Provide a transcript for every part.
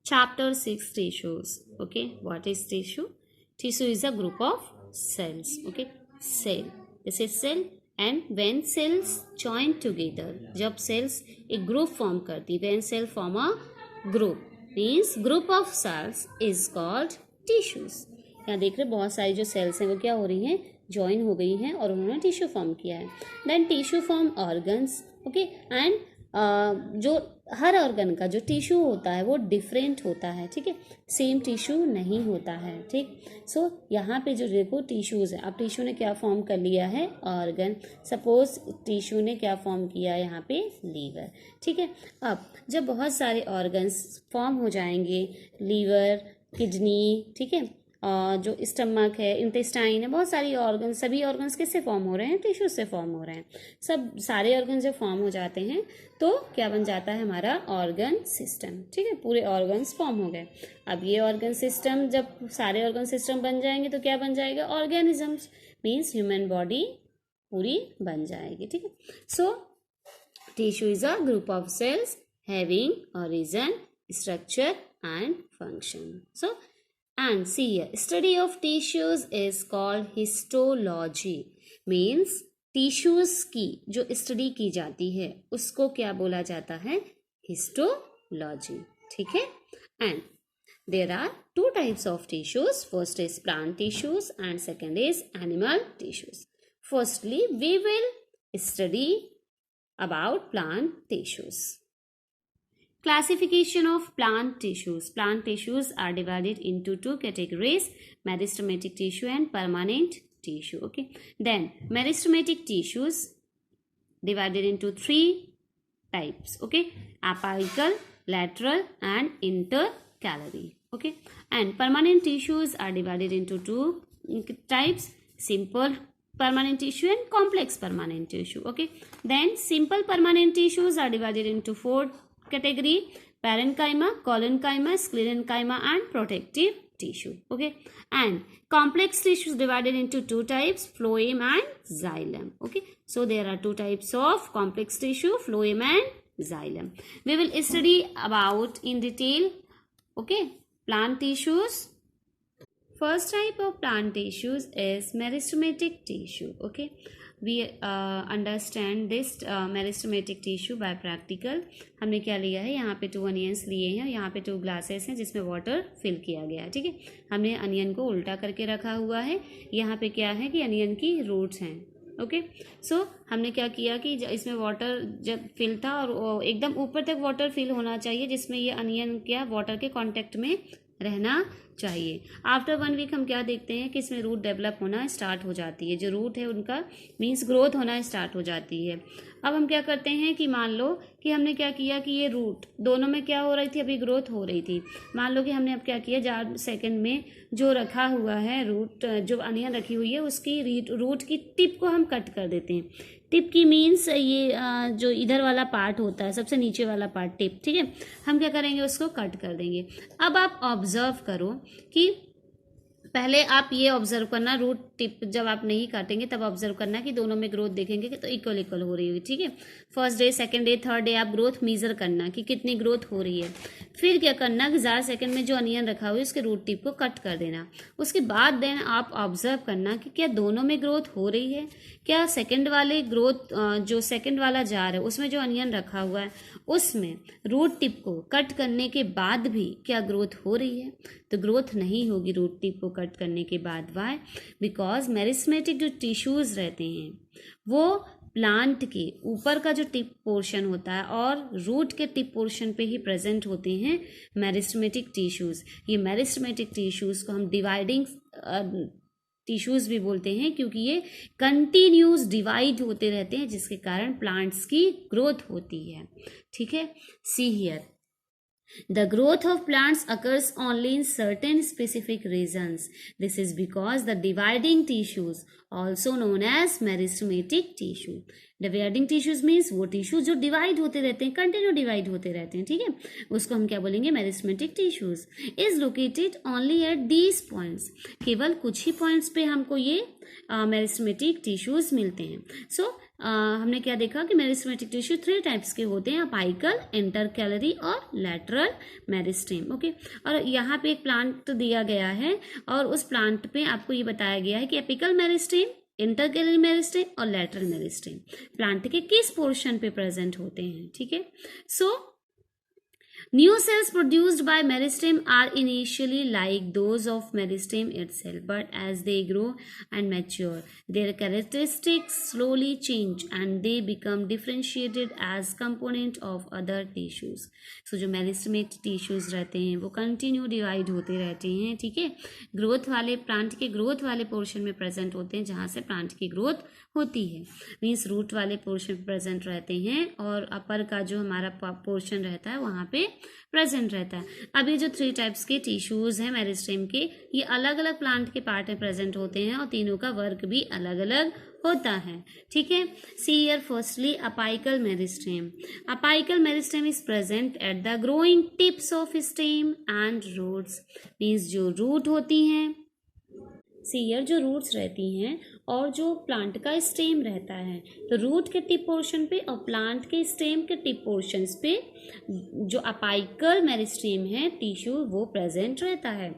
Chapter 6, tissues. Okay, what is tissue? Tissue is a group of cells. Okay, cell. This is cell. And when cells join together, जब cells एक group form करती, when cell form a group, means group of cells is called tissues. यहाँ देख रहे बहुत सारी जो cells हैं वो क्या हो रही हैं, ज्वाइन हो गई हैं और उन्होंने टिश्यू फॉर्म किया है. Then tissue form organs. Okay, and जो हर ऑर्गन का जो टिश्यू होता है वो डिफरेंट होता है. ठीक है, सेम टिश्यू नहीं होता है. ठीक, सो यहाँ पे जो देखो टिश्यूज है, अब टिश्यू ने क्या फॉर्म कर लिया है, ऑर्गन. सपोज टिश्यू ने क्या फॉर्म किया यहाँ पे, लीवर. ठीक है, अब जब बहुत सारे ऑर्गन्स फॉर्म हो जाएंगे, लीवर, किडनी, ठीक है, जो स्टमक है, इंटेस्टाइन है, बहुत सारी ऑर्गन, सभी ऑर्गन्स किससे फॉर्म हो रहे हैं, टिश्यू से फॉर्म हो रहे हैं. सब सारे ऑर्गन जब फॉर्म हो जाते हैं तो क्या बन जाता है हमारा ऑर्गन सिस्टम. ठीक है, पूरे ऑर्गन्स फॉर्म हो गए. अब ये ऑर्गन सिस्टम, जब सारे ऑर्गन सिस्टम बन जाएंगे तो क्या बन जाएगा, ऑर्गेनिजम्स. मीन्स ह्यूमन बॉडी पूरी बन जाएगी. ठीक है, so tissue is a group of cells having origin, structure and function. So and see here, study of tissues is called histology. means tissues की जो स्टडी की जाती है उसको क्या बोला जाता है, histology. ठीक है, and there are two types of tissues. First is plant tissues and second is animal tissues. Firstly, we will study about plant tissues. Classification of plant tissues. Plant tissues are divided into two categories, meristematic tissue and permanent tissue. Okay, then meristematic tissues divided into three types. Okay, apical, lateral and intercalary. Okay, and permanent tissues are divided into two types, simple permanent tissue and complex permanent tissue. Okay, then simple permanent tissues are divided into four category: parenchyma, collenchyma, sclerenchyma and protective tissue. Okay, and complex tissues divided into two types, phloem and xylem. Okay, so there are two types of complex tissue, phloem and xylem. We will study about in detail. Okay, plant tissues. First type of plant tissues is meristematic tissue. Okay, we understand this meristematic tissue by practical. हमने क्या लिया है, यहाँ पे 2 onions लिए हैं, यहाँ पे 2 ग्लासेस हैं जिसमें वाटर फिल किया गया है. ठीक है, हमने अनियन को उल्टा करके रखा हुआ है. यहाँ पे क्या है कि अनियन की रूट्स हैं. ओके, सो हमने क्या किया कि इसमें वाटर जब फिल था और एकदम ऊपर तक वाटर फिल होना चाहिए जिसमें ये अनियन क्या वाटर के कांटेक्ट में रहना चाहिए. आफ्टर 1 वीक हम क्या देखते हैं कि इसमें रूट डेवलप होना स्टार्ट हो जाती है. जो रूट है उनका मीन्स ग्रोथ होना स्टार्ट हो जाती है. अब हम क्या करते हैं कि मान लो कि हमने क्या किया कि ये रूट दोनों में क्या हो रही थी, अभी ग्रोथ हो रही थी. मान लो कि हमने अब क्या किया, 4 सेकंड में जो रखा हुआ है रूट, जो अनियन रखी हुई है उसकी रूट की टिप को हम कट कर देते हैं. टिप की मीन्स ये जो इधर वाला पार्ट होता है, सबसे नीचे वाला पार्ट टिप. ठीक है, हम क्या करेंगे, उसको कट कर देंगे. अब आप ऑब्जर्व करो कि पहले आप ये ऑब्जर्व करना, रूट टिप जब आप नहीं काटेंगे तब ऑब्जर्व करना कि दोनों में ग्रोथ देखेंगे कि तो इक्वल इक्वल हो रही होगी. ठीक है, first day, second day, third day आप ग्रोथ मेजर करना कि कितनी ग्रोथ हो रही है. फिर क्या करना कि 4 सेकंड में जो अनियन रखा हुआ है उसके रूट टिप को कट कर देना. उसके बाद देन आप ऑब्जर्व करना कि क्या दोनों में ग्रोथ हो रही है, क्या सेकंड वाले ग्रोथ जो सेकंड वाला जार है उसमें जो अनियन रखा हुआ है उसमें रूट टिप को कट करने के बाद भी क्या ग्रोथ हो रही है. तो ग्रोथ नहीं होगी रूट टिप को कट करने के बाद. वाई? बिकॉज मेरिस्मेटिक जो टिश्यूज रहते हैं वो प्लांट के ऊपर का जो टिप पोर्शन होता है और रूट के टिप पोर्शन पे ही प्रेजेंट होते हैं मेरिस्मेटिक टिश्यूज. ये मेरिस्मेटिक टिश्यूज को हम डिवाइडिंग टिश्यूज भी बोलते हैं क्योंकि ये कंटिन्यूस डिवाइड होते रहते हैं जिसके कारण प्लांट्स की ग्रोथ होती है. ठीक है, see here, the growth of plants occurs only in certain specific regions. This is because the dividing tissues, also known as meristematic tissue, dividing tissues means वो टिश्यू जो डिवाइड होते रहते हैं, कंटिन्यू डिवाइड होते रहते हैं, ठीक है, उसको हम क्या बोलेंगे, meristematic tissues. Is located only at these points, केवल कुछ ही पॉइंट्स पे हमको ये मेरिस्टेमेटिक टिश्यूज मिलते हैं। सो हमने क्या देखा कि मेरिस्टेमेटिक टिश्यू 3 टाइप्स के होते हैं, अपाइकल, इंटरकैलरी और लैटरल मेरिस्टेम। ओके, और यहाँ पे एक प्लांट दिया गया है और उस प्लांट पे आपको ये बताया गया है कि एपिकल मेरिस्टेम, इंटरकैलरी मेरिस्टेम और लैटरल मेरिस्टेम प्लांट के किस पोर्शन पे प्रेजेंट होते हैं, ठीक है। सो new cells produced by meristem are initially like those of meristem itself, but as they grow and mature, their characteristics slowly change and they become differentiated as component of other tissues. So जो meristematic tissues रहते हैं वो continue divide होते रहते हैं, ठीक है, growth वाले प्लांट के ग्रोथ वाले पोर्शन में प्रेजेंट होते हैं जहाँ से प्लांट की ग्रोथ होती है, मीन्स रूट वाले पोर्शन प्रेजेंट रहते हैं और अपर का जो हमारा पोर्शन रहता है वहाँ पे प्रेजेंट रहता है। अब ये जो 3 टाइप्स के टिश्यूज हैं मेरिस्टेम के, ये अलग अलग प्लांट के पार्ट में प्रेजेंट होते हैं और तीनों का वर्क भी अलग अलग होता है, ठीक है। See here firstly apical meristem. Apical meristem is present at the growing tips of stem and roots, means जो रूट होती हैं, सी हियर जो रूट्स रहती हैं और जो प्लांट का स्टेम रहता है, तो रूट के टिप पोर्शन पे और प्लांट के स्टेम के टिप पोर्शंस पे जो अपाइकल मेरिस्टेम है टिश्यू वो प्रेजेंट रहता है।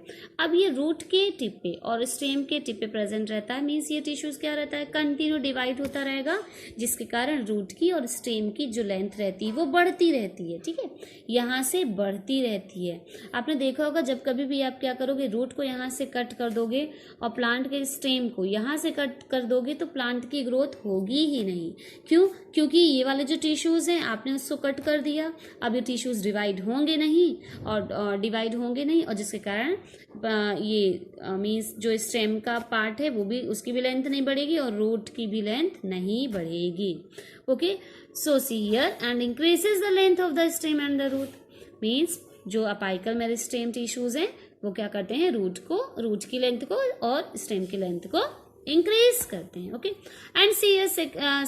अब ये रूट के टिप पे और स्टेम के टिप पे प्रेजेंट रहता है, मीन्स ये टिश्यूज क्या रहता है, कंटिन्यू डिवाइड होता रहेगा, जिसके कारण रूट की और स्टेम की जो लेंथ रहती है वो बढ़ती रहती है, ठीक है, यहाँ से बढ़ती रहती है। आपने देखा होगा जब कभी भी आप क्या करोगे, रूट को यहाँ से कट कर दोगे और प्लांट के स्टेम को यहाँ से कट कर दोगे तो प्लांट की ग्रोथ होगी ही नहीं। क्यों? क्योंकि ये वाले जो टिश्यूज हैं आपने उसको कट कर दिया, अब ये टिश्यूज डिवाइड होंगे नहीं और डिवाइड होंगे नहीं, और जिसके कारण ये मीन्स जो स्टेम का पार्ट है वो भी, उसकी भी लेंथ नहीं बढ़ेगी और रूट की भी लेंथ नहीं बढ़ेगी। Okay, so see here and increases the length of the stem and the root, means जो अपाइकल मेरिस्टेम टिश्यूज हैं वो क्या करते हैं, रूट की लेंथ को और स्टेम की लेंथ को इंक्रीज करते हैं। Okay, and see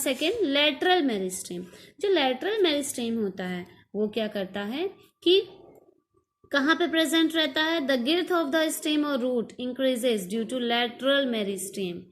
second lateral meristem. जो लेटरल मेरिस्टेम होता है वो क्या करता है कि कहाँ पे प्रेजेंट रहता है, the girth of the stem और root increases due to lateral meristem,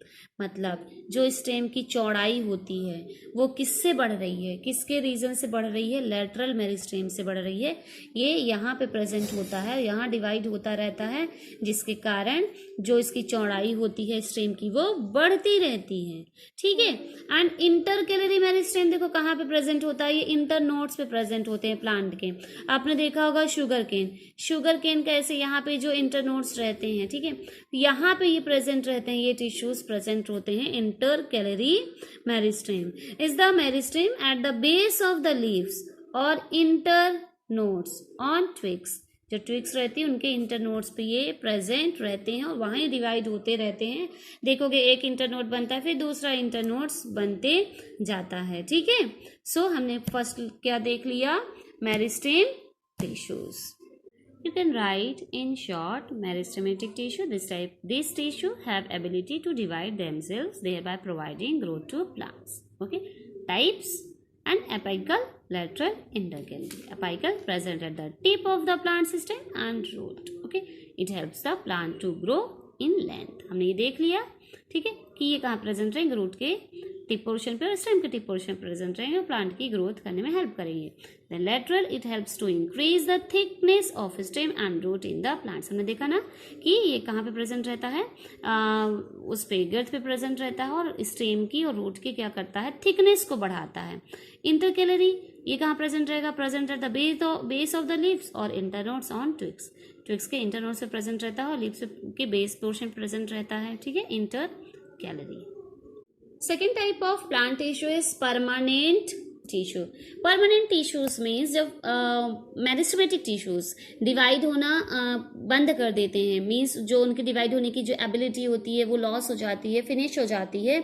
मतलब जो स्टेम की चौड़ाई होती है वो किससे बढ़ रही है, किसके रीजन से बढ़ रही है, लेटरल मेरिस्टेम से बढ़ रही है। ये यहाँ पे प्रेजेंट होता है, यहाँ डिवाइड होता रहता है, जिसके कारण जो इसकी चौड़ाई होती है स्टेम की वो बढ़ती रहती है, ठीक है। एंड इंटरकैलरी मेरिस्टेम देखो कहाँ पे प्रेजेंट होता है, ये इंटर नोड्स पे प्रेजेंट होते हैं प्लांट के। आपने देखा होगा शुगर केन कैसे यहाँ पे जो इंटर नोड्स रहते हैं, ठीक है, यहाँ पे ये प्रेजेंट रहते हैं, ये टिश्यूज प्रेजेंट होते हैं। Intercalary meristem is the meristem at the base of the leaves और इंटर नोड्स ऑन ट्विग्स, जो ट्विग्स रहती है उनके इंटर नोड्स पे ये प्रेजेंट रहते हैं और वहीं डिवाइड होते रहते हैं। देखोगे एक इंटर नोड बनता है फिर दूसरा इंटर नोड्स बनते जाता है, ठीक है। सो हमने फर्स्ट क्या देख लिया, meristem tissues. You can write in short, meristematic tissue, this tissue have ability to divide themselves, thereby providing growth to plants. Okay, types and apical, lateral, intercalary. Apical present at the tip of the plant system and root. Okay, it helps the plant to grow in length. हमने ये देख लिया, ठीक है, कि ये कहाँ present रहेंगे, रूट के टिप पोर्शन पे और स्टेम के टिप पोर्शन प्रेजेंट रहेंगे और प्लांट की ग्रोथ करने में हेल्प करेंगे। Then lateral, it helps to increase the thickness of stem and root in the plants. हमने देखा ना कि ये कहाँ पे प्रेजेंट रहता है, उस पे गर्थ पे प्रेजेंट रहता है और स्टेम की और रूट की क्या करता है, थिकनेस को बढ़ाता है। इंटरकैलरी, ये कहाँ प्रेजेंट रहेगा, present at the base of the leaves और इंटरनोड्स ऑन ट्विग्स, ट्विग्स के इंटरनोड्स पे प्रेजेंट रहता है और लीव्स के बेस पोर्शन प्रेजेंट रहता है, ठीक है, intercalary. Second type of plant tissue is permanent tissue. Permanent tissues means जब मेरिस्टेमेटिक टिश्यूज डिवाइड होना बंद कर देते हैं, मीन्स जो उनके डिवाइड होने की जो एबिलिटी होती है वो लॉस हो जाती है, फिनिश हो जाती है,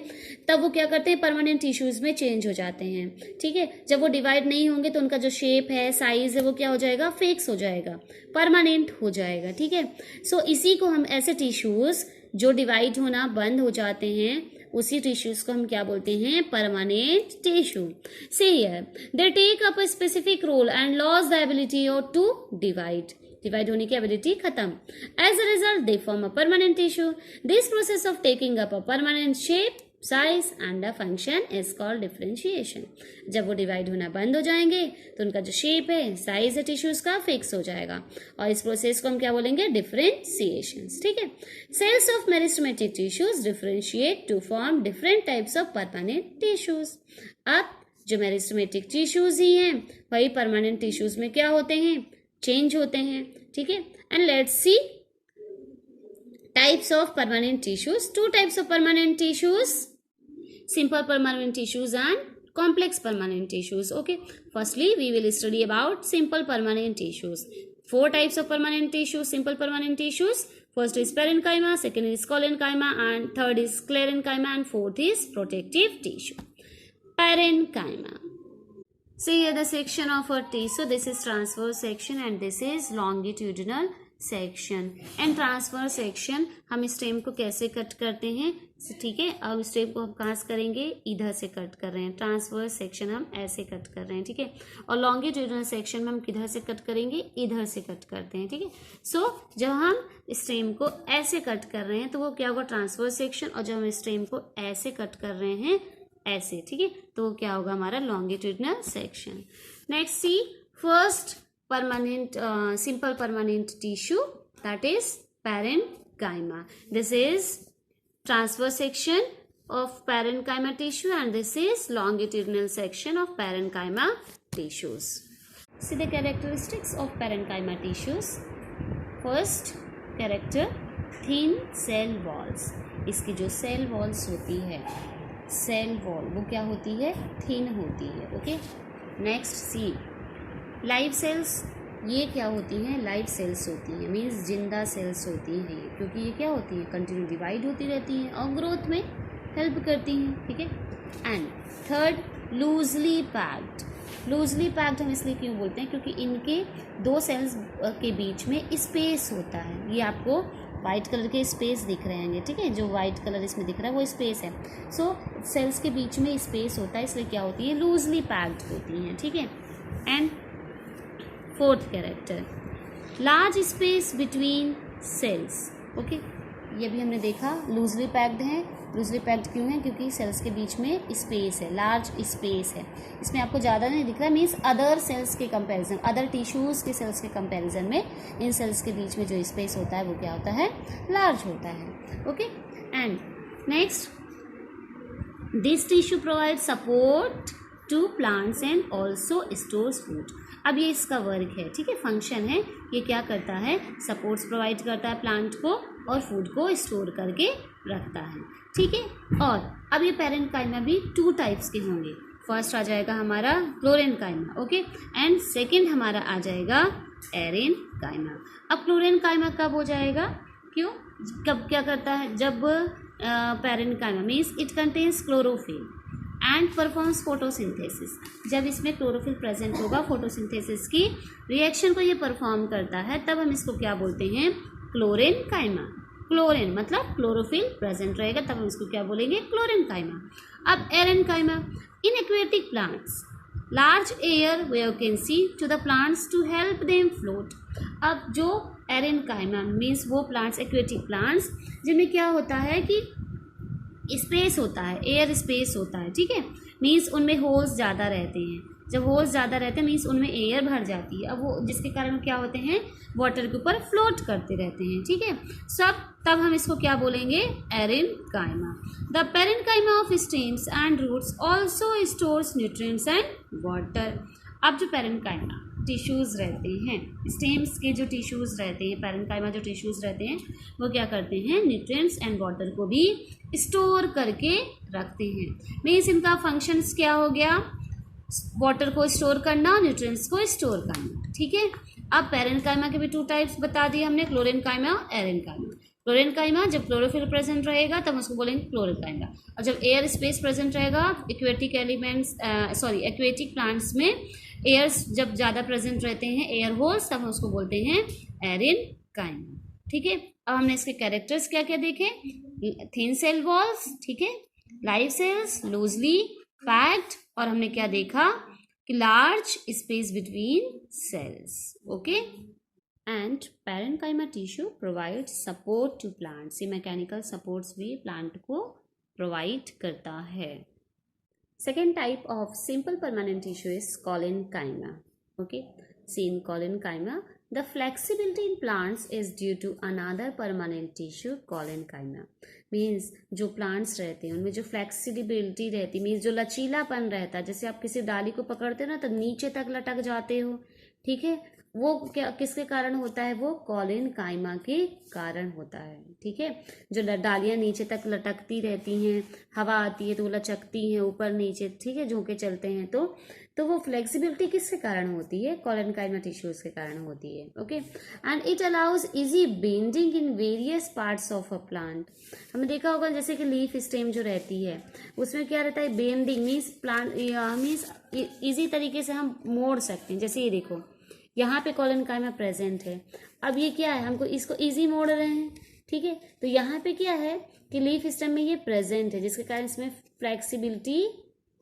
तब वो क्या करते हैं, परमानेंट टिश्यूज में चेंज हो जाते हैं, ठीक है। जब वो डिवाइड नहीं होंगे तो उनका जो शेप है, साइज है, वो क्या हो जाएगा, फिक्स हो जाएगा, परमानेंट हो जाएगा, ठीक है। सो इसी को हम ऐसे टिश्यूज जो डिवाइड होना बंद हो जाते हैं उसी टिश्यूज को हम क्या बोलते हैं, permanent tissue. See here, they take up a specific role and loss the ability और टू डिवाइड होने की एबिलिटी खत्म। As a result they form a permanent tissue. This process of taking up a permanent shape, size and the function is called differentiation. जब वो divide होना बंद हो जाएंगे तो उनका जो शेप है, साइज है टिश्यूज का, फिक्स हो जाएगा और इस प्रोसेस को हम क्या बोलेंगे, डिफरेंशिएशन। ठीक है। Cells of meristematic tissues differentiate to form different types of permanent tissues. अब जो मेरिस्टेमेटिक टिश्यूज ही हैं वही परमानेंट टिश्यूज में क्या होते हैं, चेंज होते हैं। ठीक है। And let's see types of permanent tissues. Two types of permanent tissues, simple permanent tissues and complex permanent tissues. Okay, firstly we will study about simple permanent tissues. Four types of permanent tissues, simple permanent tissues. First is parenchyma, second is collenchyma, and third is sclerenchyma, and fourth is protective tissue. Parenchyma. See here the section of our tissue. This is transverse section and this is longitudinal section and transfer section. हम stem को कैसे cut करते हैं, ठीक है। अब stem को हम कहाँ से करेंगे, इधर से कट कर रहे हैं। ट्रांसफर सेक्शन हम ऐसे कट कर रहे हैं, ठीक है। और लॉन्गिट्यूडिनल सेक्शन में हम किधर से कट करेंगे, इधर से कट करते हैं, ठीक है। सो जब हम स्टेम को ऐसे कट कर रहे हैं तो वो क्या होगा, ट्रांसफर सेक्शन। और जब हम स्टेम को ऐसे कट कर रहे हैं, ऐसे, ठीक है, तो वो क्या होगा, हमारा longitudinal section. Next C first permanent simple permanent tissue, that is parenchyma. This is transverse section of parenchyma tissue and this is longitudinal section of parenchyma tissues. See the characteristics of parenchyma tissues. First character, thin cell walls. इसकी जो cell walls होती है, cell wall वो क्या होती है, thin होती है। ओके। नेक्स्ट सी लाइव सेल्स। ये क्या होती हैं, लाइव सेल्स होती हैं, मीन्स जिंदा सेल्स होती हैं ये, क्योंकि ये क्या होती हैं, कंटिन्यू डिवाइड होती रहती हैं और ग्रोथ में हेल्प करती हैं, ठीक है। And third, loosely packed. Loosely packed हम इसलिए क्यों बोलते हैं, क्योंकि इनके दो सेल्स के बीच में स्पेस होता है। ये आपको वाइट कलर के स्पेस दिख रहे हैं, ठीक है, जो वाइट कलर इसमें दिख रहा है वो स्पेस है। सो सेल्स के बीच में स्पेस होता है, इसलिए क्या होती है, लूजली पैक्ड होती हैं, ठीक है। And fourth character, large space between cells. Okay, ये भी हमने देखा, लूजली पैक्ड है। लूजली पैक्ड क्यों है, क्योंकि सेल्स के बीच में स्पेस है, लार्ज स्पेस है। इसमें आपको ज़्यादा नहीं दिख रहा है, मीन्स अदर सेल्स के कंपैरिजन, अदर टिश्यूज़ के सेल्स के कंपैरिजन में इन सेल्स के बीच में जो स्पेस होता है वो क्या होता है, लार्ज होता है। Okay. And next, this tissue provide support to plants and also stores food. अब ये इसका वर्क है, ठीक है, फंक्शन है। ये क्या करता है, सपोर्ट्स प्रोवाइड करता है प्लांट को और फूड को स्टोर करके रखता है, ठीक है। और अब ये पैरेंकाइमा भी टू टाइप्स के होंगे। फर्स्ट आ जाएगा हमारा क्लोरेनकाइमा, ओके, एंड सेकेंड हमारा आ जाएगा एरेनकाइमा। अब क्लोरेनकाइमा कब हो जाएगा, क्यों, कब क्या करता है, जब parenchyma means it contains chlorophyll and performs photosynthesis. जब इसमें क्लोरोफिल प्रेजेंट होगा, फोटोसिंथेसिस की रिएक्शन को ये परफॉर्म करता है, तब हम इसको क्या बोलते हैं, क्लोरेनकाइमा। क्लोरेन मतलब क्लोरोफिल प्रेजेंट रहेगा, तब हम इसको क्या बोलेंगे, क्लोरेनकाइमा। अब aerenchyma, in aquatic plants large air vacancy to the plants to help them float. अब जो एरेनकाइमा मीन्स वो प्लांट्स, एक्वेटिक प्लांट्स जिनमें क्या होता है कि स्पेस होता है, एयर स्पेस होता है, ठीक है, मीन्स उनमें होल्स ज़्यादा रहते हैं। जब होल्स ज़्यादा रहते हैं मीन्स उनमें एयर भर जाती है, अब वो जिसके कारण क्या होते हैं, वाटर के ऊपर फ्लोट करते रहते हैं, ठीक है। सब तब हम इसको क्या बोलेंगे, aerenchyma. The parenchyma of stems and roots also stores nutrients and water. अब जो पेरेनकाइमा टिश्यूज़ रहते हैं, स्टेम्स के जो टिश्यूज़ रहते हैं, पेरेनकाइमा जो टिश्यूज़ रहते हैं वो क्या करते हैं, न्यूट्रिएंट्स एंड वाटर को भी स्टोर करके रखते हैं। मीन्स इनका फंक्शंस क्या हो गया, वाटर को स्टोर करना, न्यूट्रिएंट्स को स्टोर करना, ठीक है। अब पेरेनकाइमा के भी टू टाइप्स बता दिए हमने, क्लोरेनकाइमा और एरेनकाइमा। क्लोरेनकाइमा जब क्लोरोफिल प्रेजेंट रहेगा तब उसको बोलेंगे क्लोरेनकाइमा, और जब एयर स्पेस प्रेजेंट रहेगा, एक्वेटिक एलिमेंट्स एक्वेटिक प्लांट्स में एयर्स जब ज़्यादा प्रेजेंट रहते हैं, एयर होल्स, तब हम उसको बोलते हैं एरेनकाइमा, ठीक है। अब हमने इसके कैरेक्टर्स क्या क्या देखे, थिन सेल वॉल्स, ठीक है, लाइव सेल्स लूजली पैक्ड, और हमने क्या देखा कि large space between cells. Okay, and parenchyma tissue provide support to plants, ये मैकेनिकल सपोर्ट्स भी प्लांट को प्रोवाइड करता है। Second type of simple permanent tissue is collenchyma. Okay, see in collenchyma the flexibility in plants is due to another permanent tissue collenchyma. Means जो plants रहते हैं उनमें जो फ्लेक्सिबिलिटी रहती है, मीन्स जो लचीलापन रहता है, जैसे आप किसी डाली को पकड़ते हो ना तो नीचे तक लटक जाते हो, ठीक है, वो क्या किसके कारण होता है, वो कोलेनकाइमा के कारण होता है। ठीक है, जो डालियां नीचे तक लटकती रहती हैं, हवा आती है तो वो लचकती हैं ऊपर नीचे, ठीक है, झोंके चलते हैं, तो वो फ्लेक्सिबिलिटी किसके कारण होती है, कोलेनकाइमा टिश्यूज के कारण होती है। Okay, and it allows easy bending in various parts of a plant. हमने देखा होगा जैसे कि लीफ स्टेम जो रहती है उसमें क्या रहता है, bending means plant means easy तरीके से हम मोड़ सकते हैं। जैसे ये देखो यहाँ पे कोलेनकाइमा प्रेजेंट है, अब ये क्या है, हमको इसको इजी मोड़ रहे हैं, ठीक है, तो यहाँ पे क्या है कि लीफ स्टेम में ये प्रेजेंट है जिसके कारण इसमें फ्लेक्सिबिलिटी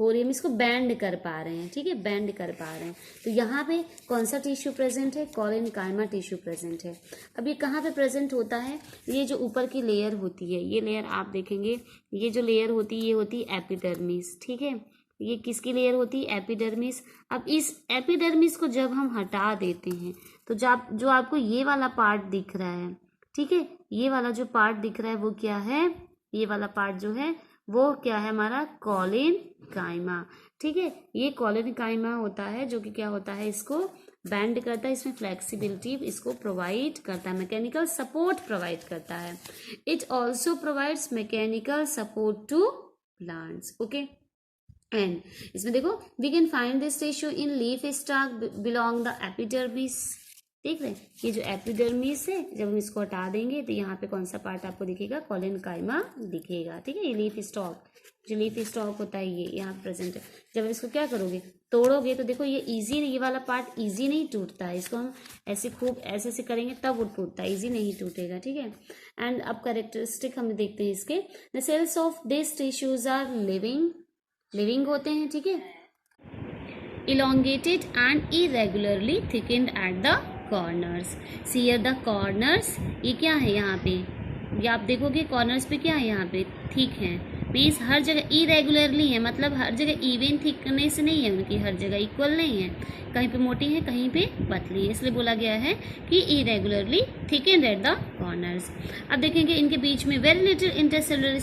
हो रही है, हम इसको बैंड कर पा रहे हैं, ठीक है, बैंड कर पा रहे हैं। तो यहाँ पे कौन सा टिश्यू प्रेजेंट है, कोलेनकाइमा टिश्यू प्रेजेंट है। अब ये कहाँ पे प्रेजेंट होता है, ये जो ऊपर की लेयर होती है, ये लेयर आप देखेंगे, ये जो लेयर होती है ये होती है एपिडर्मिस, ठीक है, ये किसकी लेयर होती है, एपिडर्मिस। अब इस एपिडर्मिस को जब हम हटा देते हैं तो जो आपको ये वाला पार्ट दिख रहा है, ठीक है, ये वाला जो पार्ट दिख रहा है वो क्या है, ये वाला पार्ट जो है वो क्या है, हमारा कोलेनकाइमा, ठीक है, ये कोलेनकाइमा होता है जो कि क्या होता है, इसको बैंड करता है, इसमें फ्लेक्सिबिलिटी इसको प्रोवाइड करता है, मैकेनिकल सपोर्ट प्रोवाइड करता है। It also provides mechanical support to plants. Okay, and इसमें देखो we can find this tissue in leaf stalk belong the epidermis. देख रहे हैं, ये जो एपिडर्मिस है जब हम इसको हटा देंगे तो यहाँ पे कौन सा पार्ट आपको दिखेगा, कोलेनकाइमा दिखेगा, ठीक है, ये लीफ स्टॉक, जो लीफ स्टॉक होता है ये यहाँ प्रेजेंट है। जब इसको क्या करोगे, तोड़ोगे तो देखो ये इजी, ये वाला पार्ट इजी नहीं टूटता है, इसको हम ऐसे खूब ऐसे करेंगे तब वो टूटता है, इजी नहीं टूटेगा, ठीक है। एंड अब कैरेक्टरिस्टिक हम देखते हैं इसके, the cells of this tissues are living होते हैं, ठीक है, elongated and irregularly thickened at the corners। See here the corners, ये क्या है यहाँ पे, ये आप देखोगे कॉर्नर्स पे क्या है, यहाँ पे थिक है, मीन्स हर जगह इरेगुलरली है, मतलब हर जगह इवन थिकनेस नहीं है उनकी, हर जगह इक्वल नहीं है, कहीं पे मोटी है कहीं पे पतली है, इसलिए बोला गया है कि irregularly thickened at the corners. अब देखेंगे इनके बीच में वेरी लिटिल इंटरसेलुलर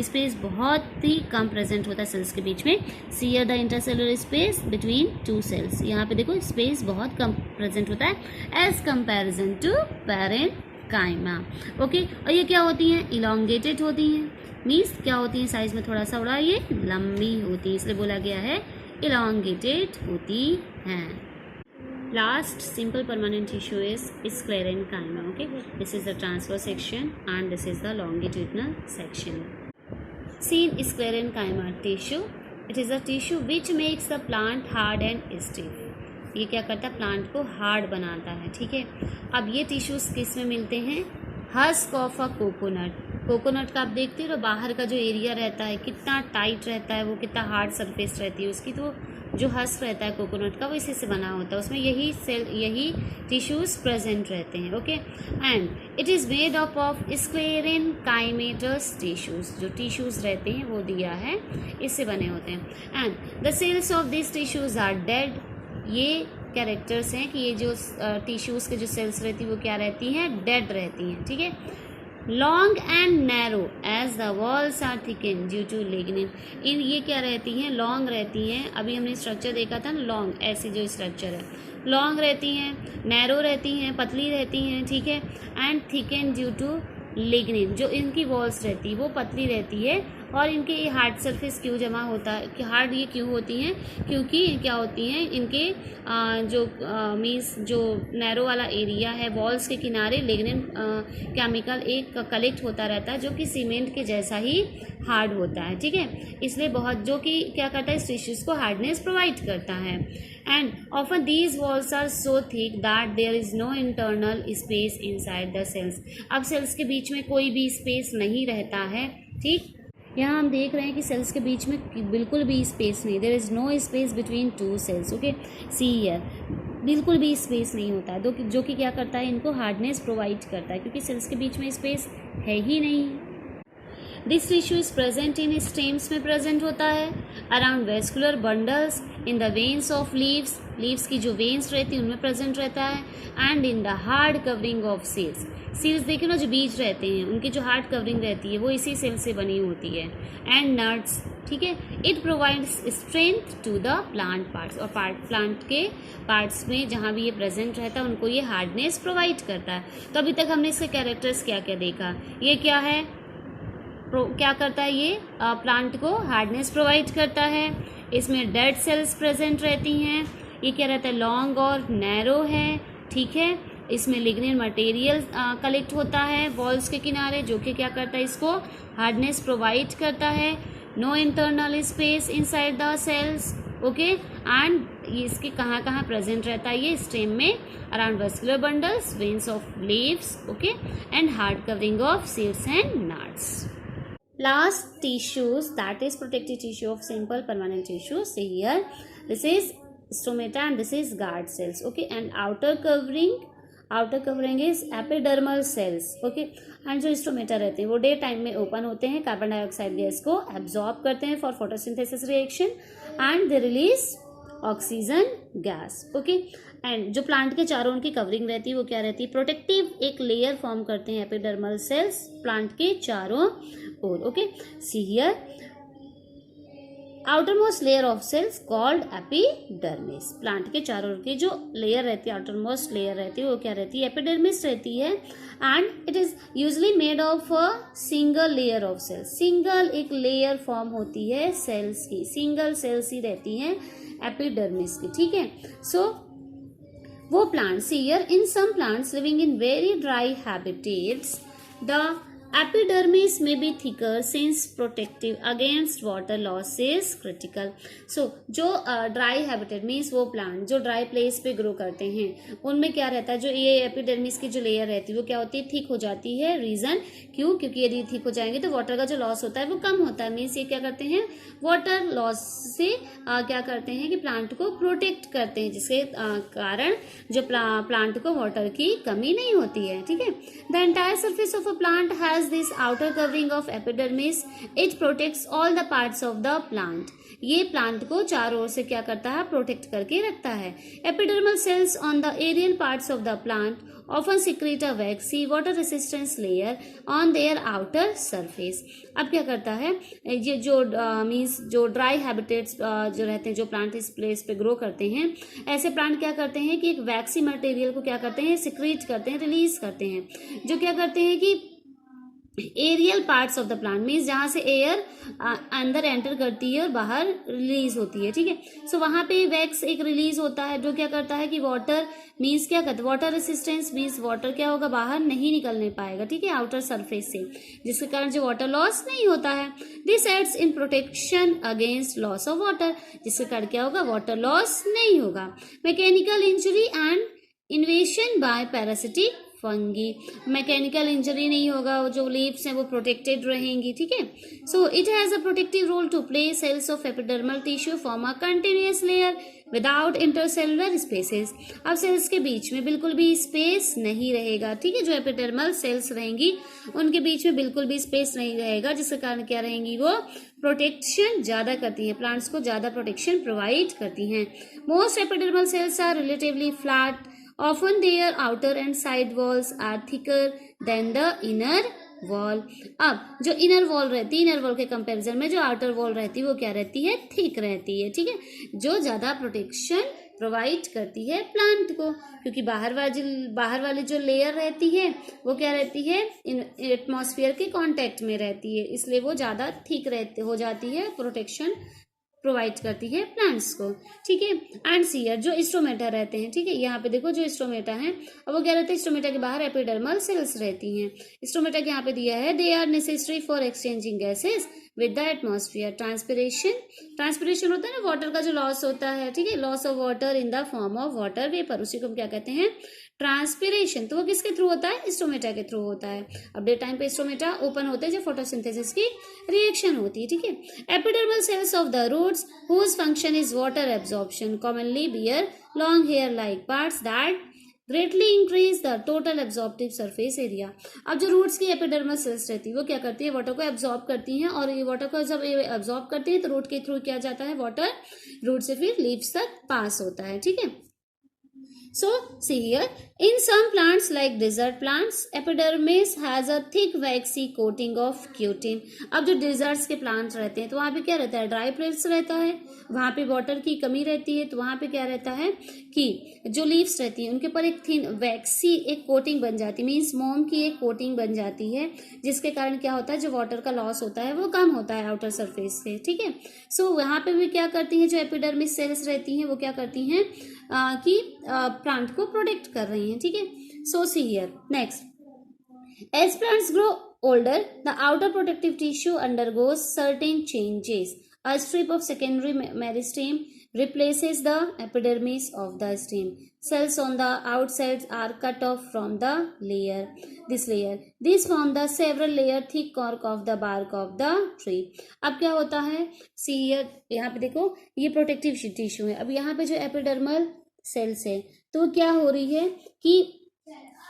स्पेस बहुत ही कम प्रेजेंट होता है सेल्स के बीच में। See here the intercellular space between two cells, यहाँ पे देखो स्पेस बहुत कम प्रेजेंट होता है as comparison to parenchyma. Okay, और ये क्या होती हैं, इलोंगेटेड होती हैं, मीन्स क्या होती है, साइज में थोड़ा सा बड़ा, ये लंबी होती है, इसलिए बोला गया है इलोंगेटेड होती हैं। Last simple permanent tissue is sclerenchyma. Okay, this is the transverse section and this is the longitudinal section. Seen sclerenchyma tissue, it is a tissue which makes the plant hard and stiff. ये क्या करता है, plant को hard बनाता है, ठीक है। अब ये टिश्यूज किस में मिलते हैं, हस्क ऑफ अ कोकोनट का आप देखते हो बाहर का जो एरिया रहता है कितना टाइट रहता है, वो कितना हार्ड सरफेस रहती है उसकी, तो जो हस्क रहता है कोकोनट का वो इसी से बना होता है, उसमें यही टिश्यूज प्रेजेंट रहते हैं। Okay, and it is made up of sclerenchymatous tissues, जो टिश्यूज रहते हैं वो दिया है इससे बने होते हैं। And the cells of this tissues are dead, ये कैरेक्टर्स हैं कि ये जो टिश्यूज के जो सेल्स रहती है वो क्या रहती हैं, डेड रहती हैं, ठीक है। Long and narrow as the walls are thicken due to lignin, in ये क्या रहती हैं, लॉन्ग रहती हैं, अभी हमने स्ट्रक्चर देखा था ना, लॉन्ग ऐसी जो स्ट्रक्चर है, लॉन्ग रहती हैं, नैरो रहती हैं, पतली रहती हैं, ठीक है, and thicken due to lignin, जो इनकी वॉल्स रहती है वो पतली रहती है, और इनके ये हार्ड सरफेस क्यों जमा होता है, कि हार्ड ये क्यों होती हैं, क्योंकि क्या होती हैं इनके जो मीन्स जो नैरो वाला एरिया है वॉल्स के किनारे लिग्निन केमिकल एक कलेक्ट होता रहता है जो कि सीमेंट के जैसा ही हार्ड होता है, ठीक है, इसलिए बहुत जो कि क्या करता है इस टिश्यूज को हार्डनेस प्रोवाइड करता है। And often these walls are so thick that there is no internal space inside the cells. अब सेल्स के बीच में कोई भी स्पेस नहीं रहता है, ठीक, यहाँ हम देख रहे हैं कि सेल्स के बीच में बिल्कुल भी स्पेस नहीं, there is no space between two cells. Okay, see here, बिल्कुल भी स्पेस नहीं होता है, जो कि क्या करता है, इनको हार्डनेस प्रोवाइड करता है, क्योंकि सेल्स के बीच में स्पेस है ही नहीं। This tissue is present in stems में प्रेजेंट होता है, around vascular bundles, in the veins of leaves, leaves की जो वेन्स रहती है उनमें प्रेजेंट रहता है, and in the hard covering of seals, seals देखिए ना जो बीज रहते हैं उनकी जो हार्ड कवरिंग रहती है वो इसी सेल से बनी होती है, एंड नट्स, ठीक है। It provides strength to the plant parts, और प्लांट के पार्ट्स में जहाँ भी ये प्रेजेंट रहता है उनको ये हार्डनेस प्रोवाइड करता है। तो अभी तक हमने इसके कैरेक्टर्स क्या क्या देखा, ये क्या है, क्या करता है, ये प्लांट को हार्डनेस प्रोवाइड करता है, इसमें डेड सेल्स प्रेजेंट रहती हैं, ये क्या रहता है, लॉन्ग और नैरो है, ठीक है। इसमें लिग्निन मटेरियल कलेक्ट होता है वॉल्स के किनारे, जो कि क्या करता है, इसको हार्डनेस प्रोवाइड करता है। No internal space inside the cells, okay, and इसके कहाँ कहाँ प्रेजेंट रहता है, ये स्टेम में around vascular bundles, veins of leaves, okay, and hard covering of seeds and nuts. Last tissues, that is protective tissue of simple permanent tissue. See here, this is stomata and this is guard cells, okay, and outer covering is epidermal cells, okay, and जो stomata रहते हैं वो day time में open होते हैं, carbon dioxide gas को absorb करते हैं for photosynthesis reaction, and they release oxygen gas, okay. And जो प्लांट के चारों उनकी कवरिंग रहती है वो क्या रहती है, प्रोटेक्टिव एक लेयर फॉर्म करते हैं एपिडर्मल सेल्स प्लांट के चारों ओर, okay. See here, outer most layer of cells called epidermis, plant के चारों ओर की जो लेयर रहती है, आउटर मोस्ट लेयर रहती है वो क्या रहती है, एपिडर्मिस रहती है, and it is usually made of a single layer of cells, single एक लेयर फॉर्म होती है सेल्स की, सिंगल सेल्स ही रहती हैं एपिडर्मिस की, ठीक है। सो वो plants here, in some plants living in very dry habitats the epidermis may be thicker since protective against water loss is critical. So जो ड्राई हैबिटेट मीन्स वो plant जो dry place पे grow करते हैं उनमें क्या रहता है, जो ये एपिडर्मिस की जो लेयर रहती है वो क्या होती है, थिक हो जाती है। रीजन क्यों, क्योंकि यदि थिक हो जाएंगे तो वाटर का जो लॉस होता है वो कम होता है, मीन्स ये क्या करते हैं, वाटर लॉस से क्या करते हैं कि प्लांट को प्रोटेक्ट करते हैं, जिसके कारण जो प्लांट को वाटर की कमी नहीं होती है, ठीक है। The entire surface of a plant has this outer covering of epidermis, it protects all the parts of the plant, ये प्लांट को चारों ओर से क्या करता है, प्रोटेक्ट करके रखता है। Epidermal cells on the aerial parts of the plant often secrete a waxy water resistance layer on their outer surface। अब क्या करता है, ये जो मीन्स जो ड्राई हैबिटेट्स जो रहते हैं, जो प्लांट इस प्लेस पे ग्रो करते हैं, ऐसे प्लांट क्या करते हैं कि एक वैक्सी मटेरियल को क्या करते हैं, सिक्रीट करते हैं, रिलीज करते हैं, जो क्या करते हैं कि aerial parts of the plant means जहाँ से एयर अंदर एंटर करती है और बाहर रिलीज होती है, ठीक है। सो वहाँ पे वैक्स एक रिलीज होता है जो क्या करता है कि वाटर मीन्स क्या करता है, वाटर रेसिस्टेंस मीन्स वाटर क्या होगा, बाहर नहीं निकलने पाएगा, ठीक है, आउटर सरफेस से, जिसके कारण जो वाटर लॉस नहीं होता है। This aids in protection against loss of water, जिसके कारण क्या होगा, वाटर लॉस नहीं होगा। Mechanical injury and invasion by parasitic fungi, mechanical injury नहीं होगा, जो लीव्स हैं वो प्रोटेक्टेड रहेंगी, ठीक है। So it has a protective role to play, cells of epidermal tissue form a continuous layer without intercellular spaces. अब सेल्स के बीच में बिल्कुल भी स्पेस नहीं रहेगा, ठीक है, जो एपिडर्मल सेल्स रहेंगी उनके बीच में बिल्कुल भी स्पेस नहीं रहेगा, जिसके कारण क्या रहेंगी, वो प्रोटेक्शन ज्यादा करती हैं, प्लांट्स को ज्यादा प्रोटेक्शन प्रोवाइड करती हैं। Most epidermal cells are relatively flat, often their outer and side walls are thicker than the inner wall। अब जो इनर वॉल रहती है, इनर वॉल के कंपैरिजन में जो आउटर वॉल रहती है वो क्या रहती है, थिक रहती है, ठीक है, जो ज्यादा प्रोटेक्शन प्रोवाइड करती है प्लांट को, क्योंकि बाहर वाली जो लेयर रहती है वो क्या रहती है, एटमॉस्फेयर के कांटेक्ट में रहती है, इसलिए वो ज्यादा थिक हो जाती है, प्रोटेक्शन प्रोवाइड करती है प्लांट्स को, ठीक है। एंड सीयर जो स्टोमेटा रहते हैं, ठीक है, यहाँ पे देखो जो स्टोमेटा है, अब वो क्या रहते हैं, स्टोमेटा के बाहर एपिडर्मल सेल्स रहती हैं। स्टोमेटा के यहाँ पे दिया है, they are necessary for exchanging gases with the atmosphere. Transpiration होता है ना, वाटर का जो लॉस होता है, ठीक है, loss of water in the form of water vapour, उसी को हम क्या कहते हैं, ट्रांसपिरेशन तो वो किसके थ्रू होता है, स्टोमेटा के थ्रू होता है। अब डे टाइम पे स्टोमेटा ओपन होते हैं जब फोटोसिंथेसिस की रिएक्शन होती है, ठीक है। Epidermal cells of the roots whose function is water absorption commonly bear long hair like parts that greatly increase the total absorptive surface area. अब जो रूट्स की एपिडर्मल सेल्स रहती है वो क्या करती है, वाटर को एब्जॉर्ब करती हैं, और ये वाटर को जब एब्जॉर्ब करती है तो रूट के थ्रू क्या जाता है, वाटर रूट से फिर लीव्स तक पास होता है, ठीक है। So see here, in some plants like desert plants, epidermis has a thick waxy coating of cutin. अब जो डिजर्ट्स के प्लांट्स रहते हैं तो वहाँ पे क्या रहता है, ड्राई प्लेट्स रहता है, वहाँ पे वाटर की कमी रहती है, तो वहाँ पे क्या रहता है कि जो लीव्स रहती हैं उनके ऊपर एक थिन वैक्सी एक कोटिंग बन जाती है, मीन्स मोम की एक कोटिंग बन जाती है, जिसके कारण क्या होता है, जो वाटर का लॉस होता है वो कम होता है आउटर सरफेस से, ठीक है। सो वहाँ पे भी क्या करती हैं, जो एपिडर्मिस सेल्स रहती हैं वो क्या करती हैं कि प्लांट को प्रोटेक्ट कर रही हैं, ठीक है। So see here next, as plants grow older, the outer protective tissue undergoes certain changes. A strip of secondary meristem replaces the epidermis of the stem. Cells on the outsides are cut off from the layer. This form the several layer thick cork of the bark of the tree. अब क्या होता है, see here, यहाँ पे देखो ये protective tissue है। अब यहाँ पे जो एपिडर्मल सेल्स है तो क्या हो रही है कि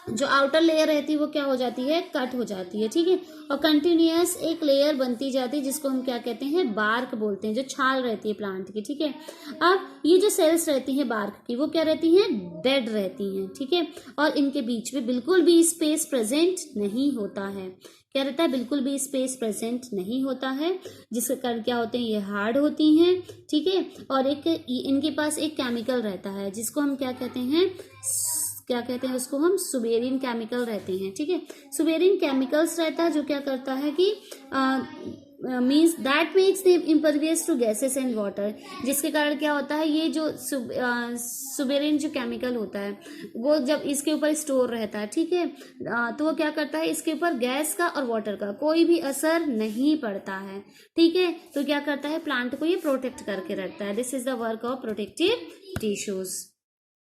जो आउटर लेयर रहती है वो क्या हो जाती है, कट हो जाती है, ठीक है, और कंटिन्यूअस एक लेयर बनती जाती है जिसको हम क्या कहते हैं, बार्क बोलते हैं, जो छाल रहती है प्लांट की, ठीक है। अब ये जो सेल्स रहती हैं बार्क की वो क्या रहती हैं, डेड रहती हैं, ठीक है, और इनके बीच में बिल्कुल भी स्पेस प्रेजेंट नहीं होता है। क्या रहता है, बिल्कुल भी स्पेस प्रेजेंट नहीं होता है, जिसके कारण क्या होते हैं, ये हार्ड होती हैं, ठीक है, और एक इनके पास एक केमिकल रहता है जिसको हम क्या कहते हैं, उसको हम सुबेरिन केमिकल रहते हैं, ठीक है। सुबेरिन केमिकल्स रहता है जो क्या करता है कि means that makes them impervious to gases and water, जिसके कारण क्या होता है, ये जो सुबेरिन जो केमिकल होता है वो जब इसके ऊपर स्टोर रहता है, ठीक है, तो वो क्या करता है, इसके ऊपर गैस का और वाटर का कोई भी असर नहीं पड़ता है, ठीक है, तो क्या करता है, प्लांट को ये प्रोटेक्ट करके रखता है। This is the work of protective tissues.